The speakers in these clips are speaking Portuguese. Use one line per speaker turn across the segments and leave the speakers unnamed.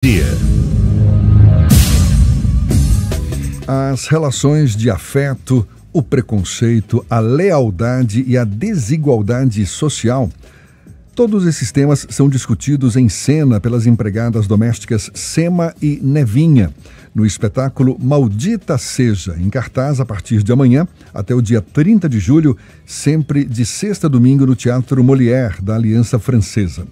Dia. As relações de afeto, o preconceito, a lealdade e a desigualdade social. Todos esses temas são discutidos em cena pelas empregadas domésticas Sema e Nevinha, no espetáculo Maldita Seja, em cartaz a partir de amanhã até o dia 30 de julho, sempre de sexta a domingo no Teatro Molière, da Aliança Francesa.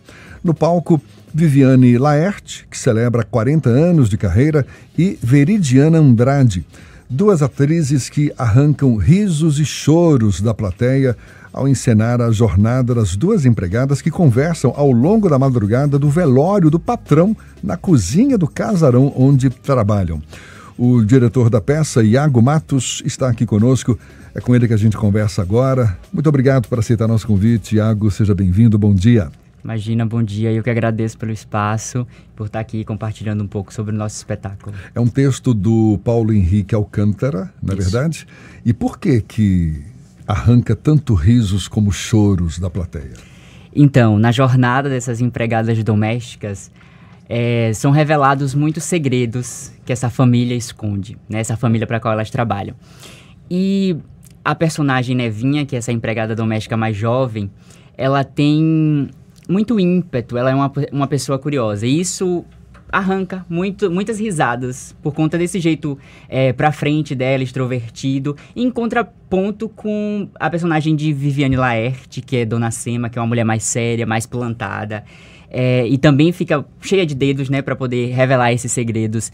No palco, Viviane Laerte, que celebra 40 anos de carreira, e Veridiana Andrade, duas atrizes que arrancam risos e choros da plateia ao encenar a jornada das duas empregadas que conversam ao longo da madrugada do velório do patrão na cozinha do casarão onde trabalham. O diretor da peça, Iago Matos, está aqui conosco. É com ele que a gente conversa agora. Muito obrigado por aceitar nosso convite, Iago. Seja bem-vindo. Bom dia.
Imagina, bom dia. Eu que agradeço pelo espaço, por estar aqui compartilhando um pouco sobre o nosso espetáculo. É um texto do Paulo Henrique Alcântara, não é verdade? E por que arranca tanto risos como choros da plateia? Então, na jornada dessas empregadas domésticas, são revelados muitos segredos que essa família esconde, né? Essa família para a qual elas trabalham. E a personagem Nevinha, que é essa empregada doméstica mais jovem, ela tem muito ímpeto, ela é uma pessoa curiosa. E isso arranca muitas risadas por conta desse jeito pra frente dela, extrovertido, em contraponto com a personagem de Viviane Laerte, que é Dona Sema, que é uma mulher mais séria, mais plantada. E também fica cheia de dedos, né, para poder revelar esses segredos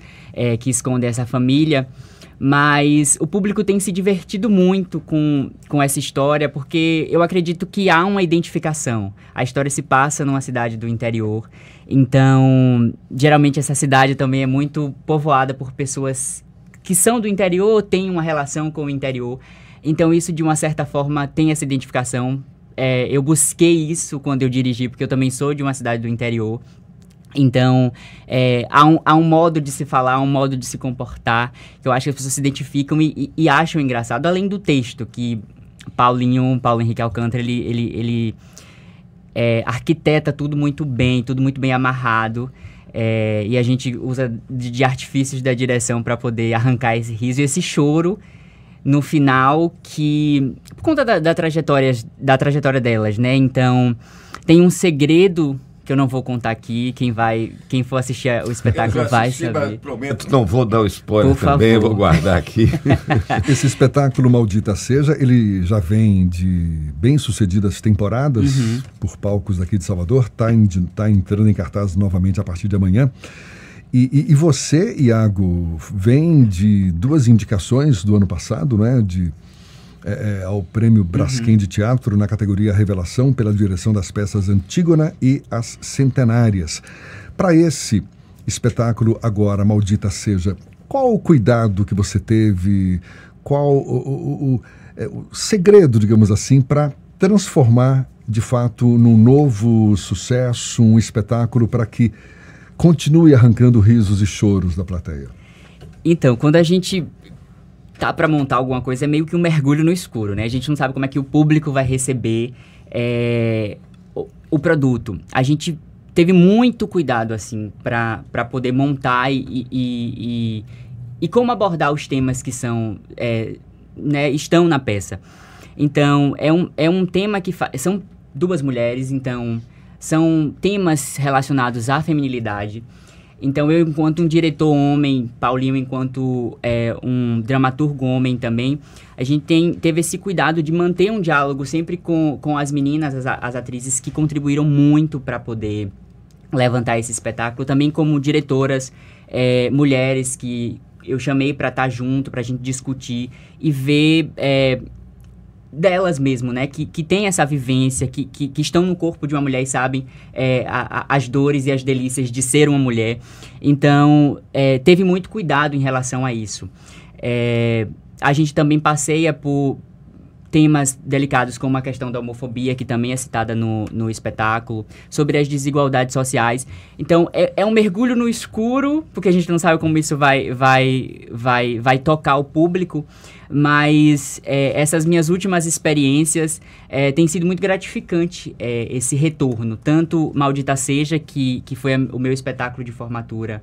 que escondem essa família. Mas o público tem se divertido muito com essa história, porque eu acredito que há uma identificação. A história se passa numa cidade do interior, então, geralmente essa cidade também é muito povoada por pessoas que são do interior, têm uma relação com o interior. Então, isso, de uma certa forma, tem essa identificação. Eu busquei isso quando eu dirigi, porque eu também sou de uma cidade do interior. Então, há um modo de se falar, um modo de se comportar, que eu acho que as pessoas se identificam e acham engraçado, além do texto, que Paulo Henrique Alcântara, ele arquiteta tudo muito bem amarrado, e a gente usa de artifícios da direção para poder arrancar esse riso e esse choro no final, que por conta da trajetória delas, né? Então, tem um segredo que eu não vou contar aqui, quem for assistir o espetáculo vai saber.
Prometo, não vou dar o spoiler também, vou guardar aqui.
Esse espetáculo Maldita Seja, ele já vem de bem-sucedidas temporadas por palcos aqui de Salvador, tá entrando em cartaz novamente a partir de amanhã. E você, Iago, vem de duas indicações do ano passado, né, ao Prêmio Braskem de Teatro na categoria Revelação pela direção das peças Antígona e As Centenárias. Para esse espetáculo agora, Maldita Seja, qual o cuidado que você teve, qual o segredo, digamos assim, para transformar de fato num novo sucesso, um espetáculo para que continue arrancando risos e choros da plateia? Então, quando a gente tá para montar alguma coisa, é meio que um mergulho no escuro, né? A gente não sabe como é que o público vai receber o produto. A gente teve muito cuidado, assim, para poder montar e como abordar os temas que são, né, estão na peça. Então, é um tema que são duas mulheres, então são temas relacionados à feminilidade. Então, eu, enquanto um diretor homem, Paulinho, enquanto um dramaturgo homem também, a gente teve esse cuidado de manter um diálogo sempre com as meninas, as atrizes que contribuíram muito para poder levantar esse espetáculo. Também como diretoras, mulheres que eu chamei para estar junto, para a gente discutir e ver delas mesmo, né, que tem essa vivência, que estão no corpo de uma mulher e sabem as dores e as delícias de ser uma mulher. Então, teve muito cuidado em relação a isso. A gente também passeia por
temas delicados como a questão da homofobia, que também é citada no espetáculo, sobre as desigualdades sociais. Então, é um mergulho no escuro, porque a gente não sabe como isso vai tocar o público, mas essas minhas últimas experiências têm sido muito gratificante, esse retorno. Tanto Maldita Seja, que foi o meu espetáculo de formatura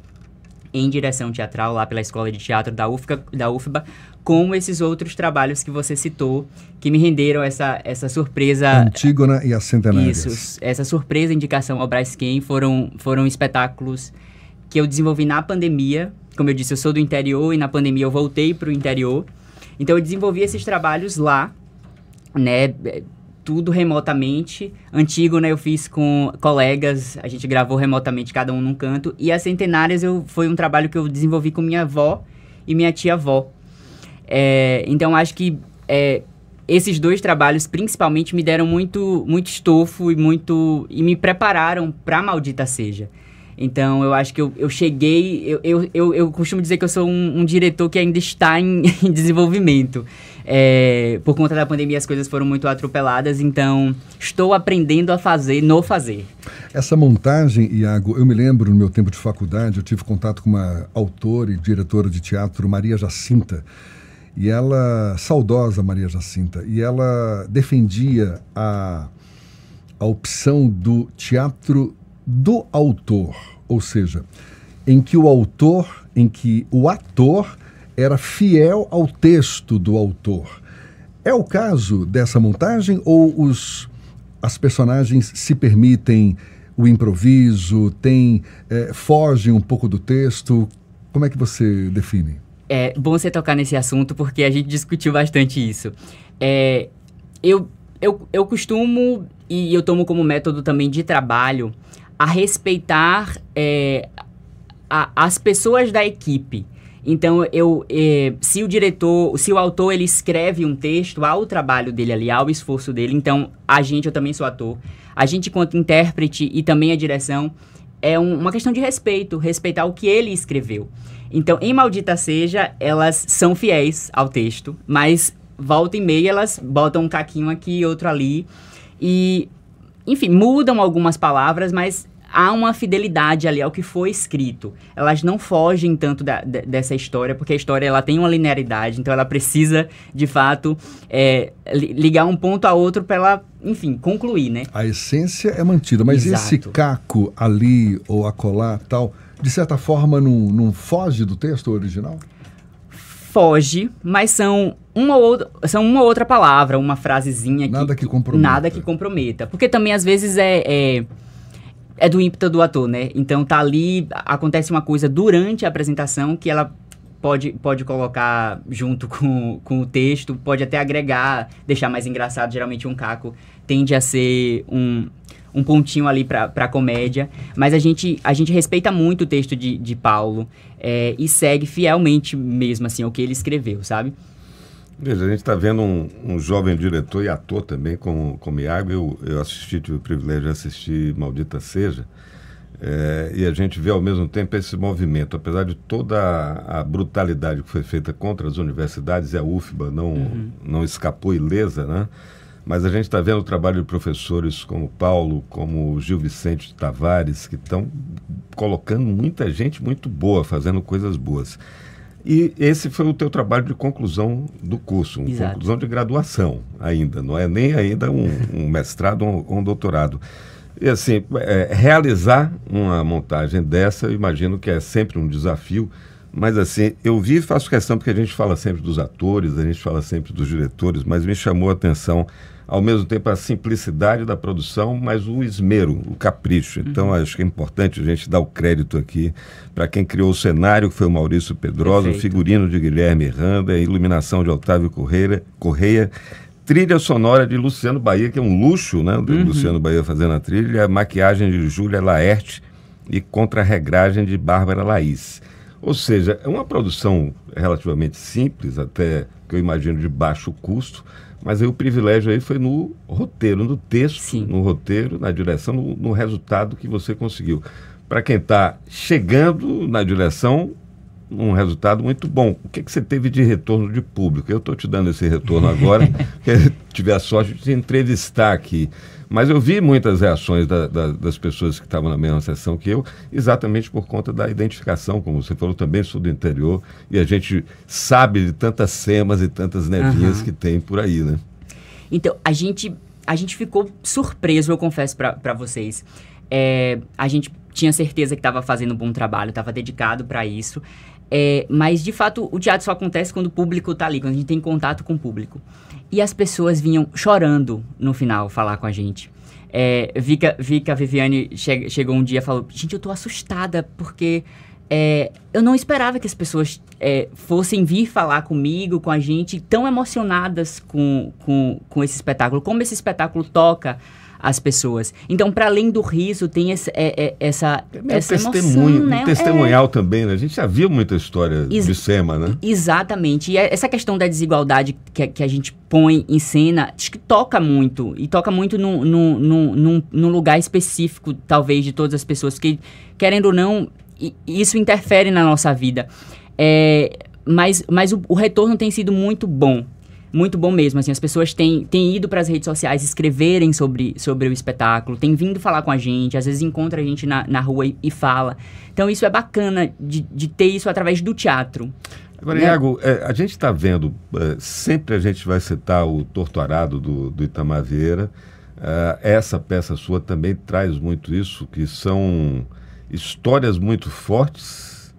em direção teatral, lá pela Escola de Teatro da UFBA, como esses outros trabalhos que você citou, que me renderam essa surpresa.
Antígona e as Centenárias.
Isso, essa surpresa indicação ao Braskem foram espetáculos que eu desenvolvi na pandemia. Como eu disse, eu sou do interior e na pandemia eu voltei para o interior. Então eu desenvolvi esses trabalhos lá, né? Tudo remotamente. Antígona eu fiz com colegas, a gente gravou remotamente, cada um num canto. E as Centenárias foi um trabalho que eu desenvolvi com minha avó e minha tia-avó. Então acho que esses dois trabalhos principalmente me deram muito estofo e me prepararam para Maldita Seja. Então eu acho que eu cheguei, eu costumo dizer que eu sou um diretor que ainda está em desenvolvimento. Por conta da pandemia as coisas foram muito atropeladas, então estou aprendendo a fazer.
Essa montagem, Iago, eu me lembro no meu tempo de faculdade, eu tive contato com uma autora e diretora de teatro, Maria Jacinta, e ela, saudosa Maria Jacinta, e ela defendia a opção do teatro do autor, ou seja, em que o ator era fiel ao texto do autor. É o caso dessa montagem ou as personagens se permitem o improviso, fogem um pouco do texto? Como é que você define?
É bom você tocar nesse assunto porque a gente discutiu bastante isso. Eu costumo, e eu tomo como método também de trabalho, a respeitar as pessoas da equipe. Então, se o autor ele escreve um texto, há o trabalho dele ali, há o esforço dele. Então, eu também sou ator. A gente, enquanto intérprete e também a direção, é uma questão de respeito, respeitar o que ele escreveu. Então, em Maldita Seja, elas são fiéis ao texto, mas volta e meia elas botam um caquinho aqui e outro ali. E, enfim, mudam algumas palavras, mas há uma fidelidade ali ao que foi escrito. Elas não fogem tanto dessa história, porque a história ela tem uma linearidade, então ela precisa, de fato, ligar um ponto a outro para ela, enfim, concluir, né?
A essência é mantida, mas
Exato.
Esse caco ali ou acolá, tal, de certa forma não foge do texto original?
Foge, mas são uma ou outra palavra, uma frasezinha
Nada que comprometa.
Nada que comprometa. Porque também, às vezes, é do ímpeto do ator, né? Então, tá ali, acontece uma coisa durante a apresentação que ela pode colocar junto com o texto, pode até agregar, deixar mais engraçado. Geralmente, um caco tende a ser um pontinho ali pra comédia. Mas a gente respeita muito o texto de Paulo e segue fielmente mesmo, assim, o que ele escreveu, sabe?
Veja, a gente está vendo um jovem diretor e ator também, como Iago. Eu tive o privilégio de assistir Maldita Seja, e a gente vê ao mesmo tempo esse movimento, apesar de toda a brutalidade que foi feita contra as universidades, e a UFBA não escapou ilesa, né? Mas a gente está vendo o trabalho de professores como Paulo, como Gil Vicente Tavares, que estão colocando muita gente muito boa, fazendo coisas boas. E esse foi o teu trabalho de conclusão do curso, conclusão de graduação ainda, não é nem ainda um mestrado ou um doutorado. E assim, realizar uma montagem dessa, eu imagino que é sempre um desafio, mas assim, eu vi e faço questão, porque a gente fala sempre dos atores, a gente fala sempre dos diretores, mas me chamou a atenção, ao mesmo tempo, a simplicidade da produção, mas o esmero, o capricho. Então, acho que é importante a gente dar o crédito aqui para quem criou o cenário, que foi o Maurício Pedrosa, o figurino de Guilherme Randa, a iluminação de Otávio Correia, trilha sonora de Luciano Bahia, que é um luxo, né? Luciano Bahia fazendo a trilha, a maquiagem de Júlia Laerte e contra-regragem de Bárbara Laís. Ou seja, é uma produção relativamente simples, até que eu imagino de baixo custo, mas aí o privilégio aí foi no roteiro, no texto,
Sim.
no roteiro, na direção, no resultado que você conseguiu. Para quem está chegando na direção, um resultado muito bom. O que você teve de retorno de público? Eu estou te dando esse retorno agora, porque tiver a sorte de te entrevistar aqui. Mas eu vi muitas reações das pessoas que estavam na mesma sessão que eu, exatamente por conta da identificação, como você falou, também sou do interior, e a gente sabe de tantas semas e tantas nevinhas que tem por aí, né?
Então, a gente ficou surpreso, eu confesso para vocês. A gente tinha certeza que estava fazendo um bom trabalho, estava dedicado para isso, mas, de fato, o teatro só acontece quando o público está ali, quando a gente tem contato com o público. E as pessoas vinham chorando no final falar com a gente. Vi que a Viviane chegou um dia e falou: gente, eu tô assustada porque eu não esperava que as pessoas fossem vir falar comigo, com a gente, tão emocionadas com esse espetáculo. Como esse espetáculo toca as pessoas. Então, para além do riso, tem essa emoção, né?
Testemunhal também, né? A gente já viu muita história de SEMA, né?
Exatamente. E essa questão da desigualdade que a gente põe em cena, acho que toca muito. E toca muito num lugar específico, talvez, de todas as pessoas. Que, querendo ou não, isso interfere na nossa vida. Mas o retorno tem sido muito bom. Muito bom mesmo, assim, as pessoas têm ido para as redes sociais escreverem sobre o espetáculo, têm vindo falar com a gente, às vezes encontra a gente na rua e fala. Então isso é bacana de ter isso através do teatro.
Agora, né? Iago, a gente está vendo, sempre a gente vai citar o Torturado do Itamar Vieira, essa peça sua também traz muito isso, que são histórias muito fortes,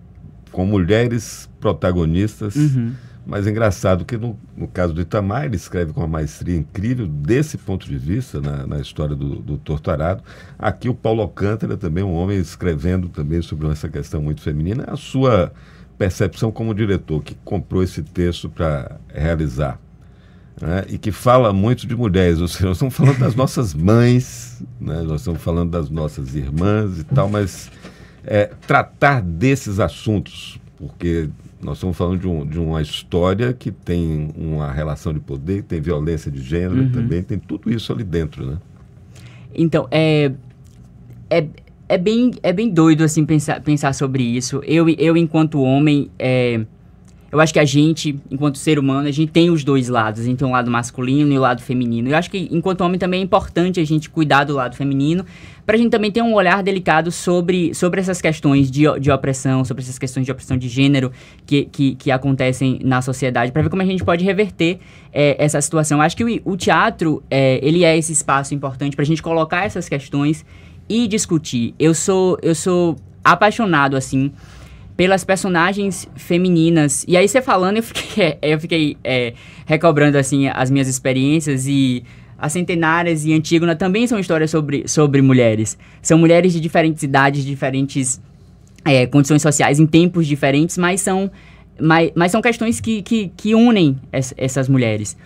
com mulheres protagonistas. Mas é engraçado que no caso do Itamar, ele escreve com uma maestria incrível desse ponto de vista, na história do Torturado. Aqui o Paulo Alcântara também, um homem escrevendo também sobre essa questão muito feminina. A sua percepção como diretor, que comprou esse texto para realizar, né? E que fala muito de mulheres, ou seja, nós estamos falando das nossas mães, né? Nós estamos falando das nossas irmãs e tal, mas tratar desses assuntos, porque nós estamos falando de uma história que tem uma relação de poder, tem violência de gênero também, tem tudo isso ali dentro, né? Então,
é bem doido, assim, pensar sobre isso. Eu enquanto homem, eu acho que a gente, enquanto ser humano, a gente tem os dois lados. A gente tem um lado masculino e o lado feminino. Eu acho que, enquanto homem, também é importante a gente cuidar do lado feminino, para a gente também ter um olhar delicado sobre essas questões de opressão, sobre essas questões de opressão de gênero que acontecem na sociedade, para ver como a gente pode reverter essa situação. Eu acho que o teatro, ele é esse espaço importante para a gente colocar essas questões e discutir. Eu sou apaixonado, assim, pelas personagens femininas. E aí, você falando, eu fiquei recobrando, assim, as minhas experiências. E as Centenárias e Antígona também são histórias sobre mulheres. São mulheres de diferentes idades, diferentes condições sociais, em tempos diferentes, mas são questões que unem essas mulheres.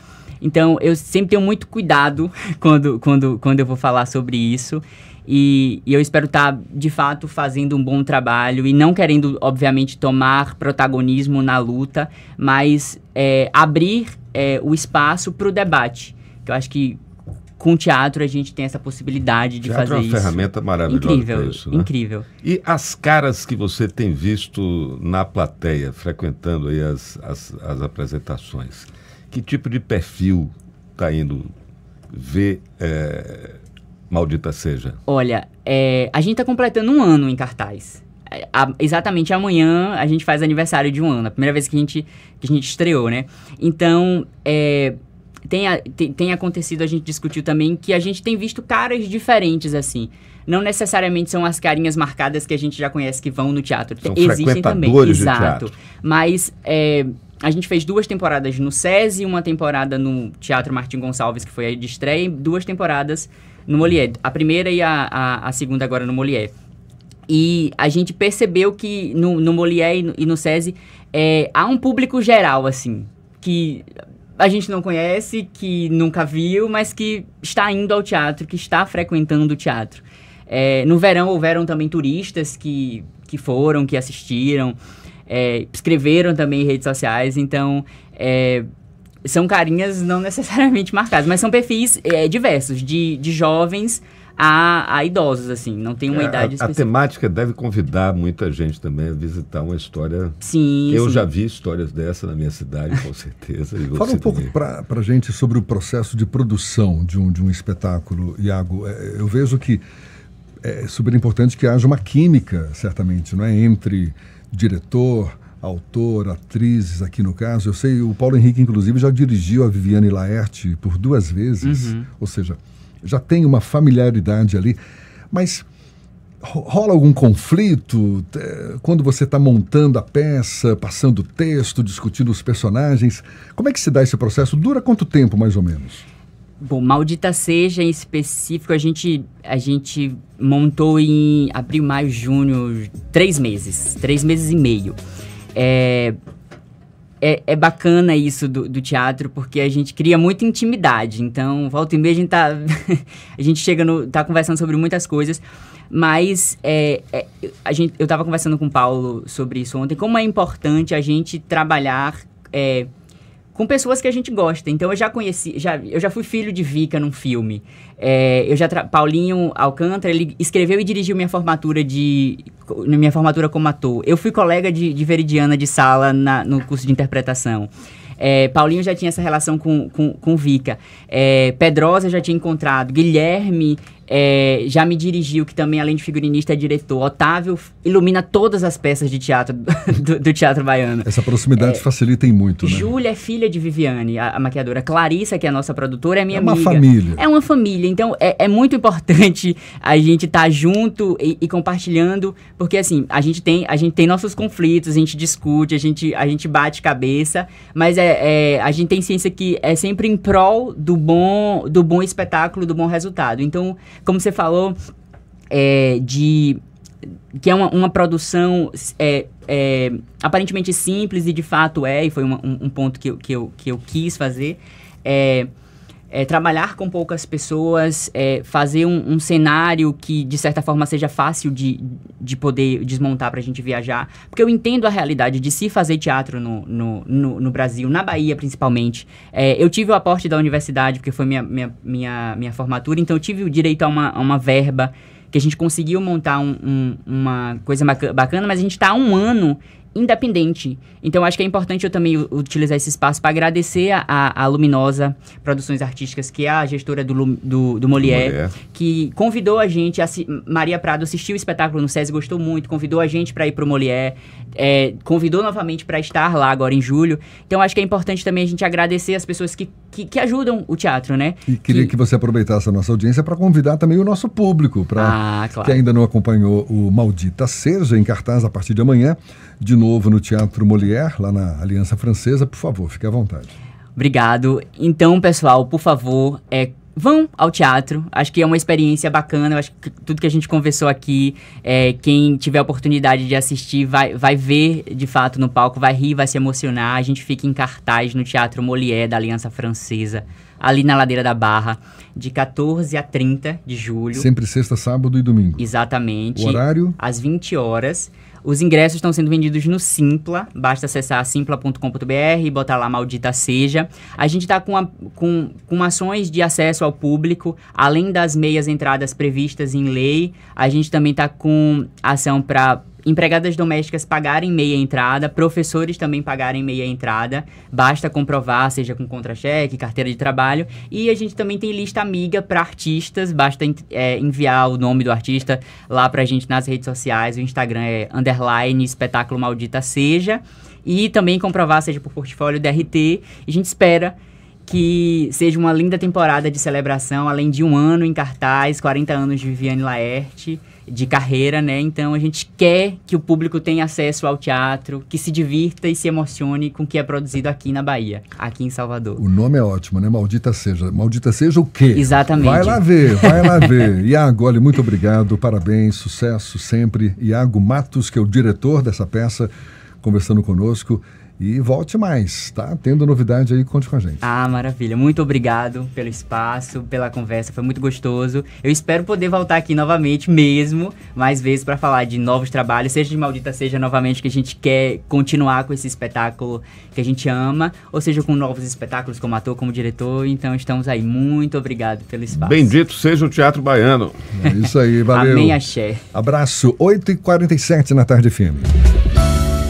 Então, eu sempre tenho muito cuidado quando eu vou falar sobre isso. E eu espero estar, de fato, fazendo um bom trabalho e não querendo, obviamente, tomar protagonismo na luta, mas abrir o espaço para o debate. Que eu acho que com o teatro a gente tem essa possibilidade de fazer isso.
É uma ferramenta maravilhosa.
Incrível,
para isso, né?
Incrível.
E as caras que você tem visto na plateia, frequentando aí as apresentações, que tipo de perfil está indo ver Maldita Seja?
Olha, a gente está completando um ano em cartaz. Exatamente amanhã a gente faz aniversário de um ano. A primeira vez que a gente estreou, né? Então, tem acontecido, a gente discutiu também, que a gente tem visto caras diferentes, assim. Não necessariamente são as carinhas marcadas que a gente já conhece que vão no teatro.
São existem também. Exato.
Mas a gente fez 2 temporadas no SESI, uma temporada no Teatro Martim Gonçalves, que foi a de estreia, e 2 temporadas no Molière. A primeira e a segunda agora no Molière. E a gente percebeu que no Molière e no SESI há um público geral, assim, que a gente não conhece, que nunca viu, mas que está indo ao teatro, que está frequentando o teatro. No verão houveram também turistas que foram, que assistiram, escreveram também em redes sociais, então são carinhas não necessariamente marcadas, mas são perfis diversos, de jovens a idosos, assim, não tem uma idade específica.
A temática deve convidar muita gente também a visitar uma história.
Sim,
eu já vi histórias dessa na minha cidade, com certeza. E
fala um pouco para a gente sobre o processo de produção de um espetáculo, Iago. Eu vejo que é super importante que haja uma química, certamente, não é? Entre diretor, autor, atrizes, aqui no caso. Eu sei, o Paulo Henrique, inclusive, já dirigiu a Viviane Laerte por 2 vezes, ou seja, já tem uma familiaridade ali, mas rola algum conflito quando você está montando a peça, passando o texto, discutindo os personagens? Como é que se dá esse processo? Dura quanto tempo, mais ou menos?
Bom, Maldita Seja, em específico, a gente montou em abril, maio, junho, 3 meses. 3 meses e meio. É bacana isso do teatro, porque a gente cria muita intimidade. Então, volta e meia, a gente a gente tá conversando sobre muitas coisas. Mas eu estava conversando com o Paulo sobre isso ontem, como é importante a gente trabalhar com pessoas que a gente gosta. Então, eu já fui filho de Vika num filme. Paulinho Alcântara, ele escreveu e dirigiu minha formatura como ator. Eu fui colega de Veridiana de sala no curso de interpretação. Paulinho já tinha essa relação com Vika. Pedrosa já tinha encontrado. Guilherme já me dirigiu, que também, além de figurinista, é diretor. Otávio ilumina todas as peças de teatro do Teatro Baiano.
Essa proximidade facilita em muito, né?
Júlia é filha de Viviane, a maquiadora. Clarissa, que é a nossa produtora, é minha amiga.
É uma família.
É uma família. Então, é muito importante a gente estar junto e compartilhando, porque, assim, a gente tem nossos conflitos, a gente discute, a gente bate cabeça, mas a gente tem ciência que é sempre em prol do bom espetáculo, do bom resultado. Então, como você falou, que é uma produção aparentemente simples, e de fato e foi um ponto que eu quis fazer, trabalhar com poucas pessoas, fazer um cenário que, de certa forma, seja fácil de poder desmontar para a gente viajar, porque eu entendo a realidade de se fazer teatro no Brasil, na Bahia principalmente. Eu tive o aporte da universidade, porque foi minha formatura, então eu tive o direito a uma verba, que a gente conseguiu montar uma coisa bacana, mas a gente está há 1 ano independente. Então, acho que é importante eu também utilizar esse espaço para agradecer a Luminosa Produções Artísticas, que é a gestora do Molière, que convidou a gente, Maria Prado assistiu o espetáculo no SESI, gostou muito, convidou a gente para ir para o Molière, convidou novamente para estar lá agora em julho. Então, acho que é importante também a gente agradecer as pessoas que ajudam o teatro, né?
E queria que você aproveitasse a nossa audiência para convidar também o nosso público, claro, que ainda não acompanhou o Maldita Seja, em cartaz a partir de amanhã, de novo no Teatro Molière, lá na Aliança Francesa. Por favor, fique à vontade.
Obrigado. Então, pessoal, por favor, vão ao teatro. Acho que é uma experiência bacana. Eu acho que tudo que a gente conversou aqui, quem tiver a oportunidade de assistir vai ver, de fato, no palco, vai rir, vai se emocionar. A gente fica em cartaz no Teatro Molière da Aliança Francesa, ali na Ladeira da Barra, de 14 a 30 de julho.
Sempre sexta, sábado e domingo.
Exatamente.
O horário?
Às 20 horas. Os ingressos estão sendo vendidos no Simpla, basta acessar simpla.com.br e botar lá Maldita Seja. A gente está com ações de acesso ao público, além das meias entradas previstas em lei, a gente também está com ação para empregadas domésticas pagarem meia entrada, professores também pagarem meia entrada, basta comprovar, seja com contra-cheque, carteira de trabalho, e a gente também tem lista amiga para artistas, basta enviar o nome do artista lá pra gente nas redes sociais, o Instagram é _espetáculo Maldita Seja, e também comprovar, seja por portfólio DRT, e a gente espera que seja uma linda temporada de celebração, além de 1 ano em cartaz, 40 anos de Viviane Laerte, de carreira, né? Então a gente quer que o público tenha acesso ao teatro, que se divirta e se emocione com o que é produzido aqui na Bahia, aqui em Salvador.
O nome é ótimo, né? Maldita Seja. Maldita Seja o quê?
Exatamente.
Vai lá ver. Iago, olha, muito obrigado, parabéns, sucesso sempre. Iago Matos, que é o diretor dessa peça, conversando conosco. E volte mais, tá? Tendo novidade aí, conte com a gente.
Ah, maravilha. Muito obrigado pelo espaço, pela conversa, foi muito gostoso. Eu espero poder voltar aqui novamente mesmo, mais vezes para falar de novos trabalhos, seja de Maldita Seja novamente, que a gente quer continuar com esse espetáculo que a gente ama, ou seja com novos espetáculos como ator, como diretor. Então estamos aí. Muito obrigado pelo espaço.
Bendito seja o Teatro Baiano.
É isso aí, valeu.
Amém, axé.
Abraço, 8h47 na Tarde FM.